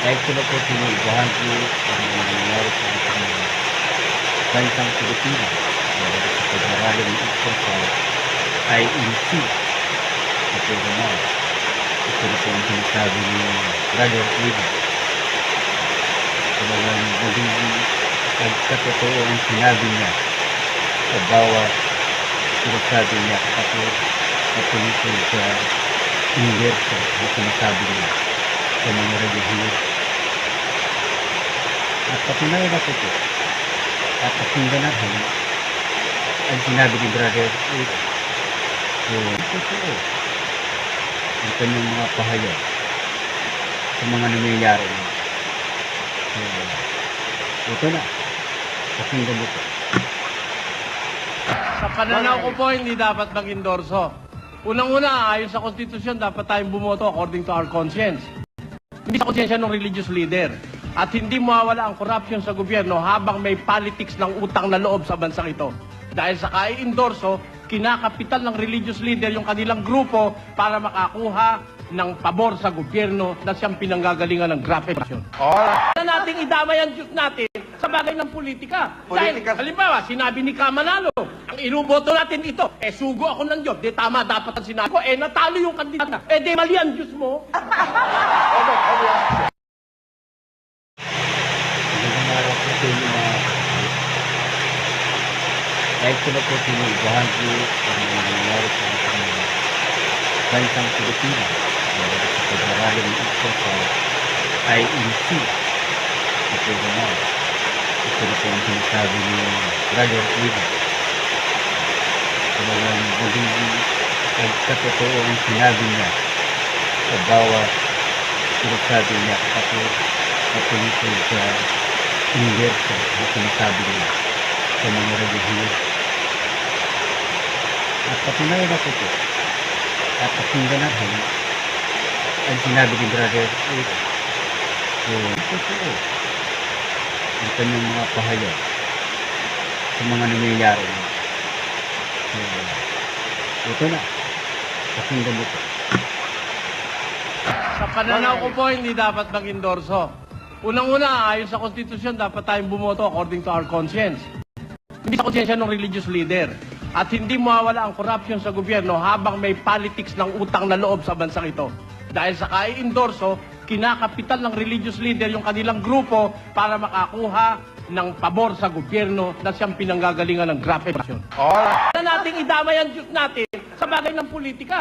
Kahit sila po sinubuhan po ang nangyayari sa ating bansang Pilipinas. Sa pag-aaral ng ito sa IEC. Ito naman. Ito na po ang sinasabi ni Brother Eva. Talagang magiging pagkatotoo ang sinabi niya sa bawat sinasabi niya tapos patungkol sa universo na sinasabi niya sa mga relihiyon. At patunayan na po at pakinggan natin ang sinabi ni Brother Eva. So, totoo ang kanyang mga pahayag sa mga nangyayari. So, ito na. Pakinggan mo po. Sa pananaw ko po, hindi dapat mag-endorso. Unang-una, ayon sa konstitusyon, dapat tayong bumoto according to our conscience. Hindi sa konsensya ng religious leader. At hindi mawawala ang corruption sa gobyerno habang may politics ng utang na loob sa bansang ito. Dahil sa kai-endorso, kinakapital ng religious leader yung kanilang grupo para makakuha ng pabor sa gobyerno na siyang pinanggagalingan ng grabe operasyon. Na nating idamay ang Diyos natin sa bagay ng politika. Dahil, halimbawa, sinabi ni Kamanalo, ang inuboto natin ito, sugo ako ng Diyos. Di tama, dapat ang sinabi ko, natalo yung kandidata. Di mali ang Diyos mo. Kahit sila po sinubuhan po ang nangyayari sa ating bansang Pilipinas. Sa pag-aaral ng ito sa IEC. Ito naman. Ito na po ang sinasabi ni Brother Eva. Talagang magiging pagkatotoo ang sinabi niya sa bawat sinasabi niya tapos patungkol sa universo na sinasabi niya sa mga relihiyon. At patunayan na po at pakinggan natin ang sinabi ni Brother Eva. So, totoo ang kanyang mga pahayag sa mga nangyayari. So, ito na. Pakinggan mo po. Sa pananaw ko po, hindi dapat mag-endorso. Unang-una, ayon sa konstitusyon, dapat tayong bumoto according to our conscience. Hindi sa konsensya ng religious leader. At hindi mawawala ang corruption sa gobyerno habang may politics ng utang na loob sa bansang ito. Dahil sa kai-endorso, kinakapital ng religious leader yung kanilang grupo para makakuha ng pabor sa gobyerno na siyang pinanggagalingan ng grabe operasyon. Na nating idamay ang Diyos natin sa bagay ng politika.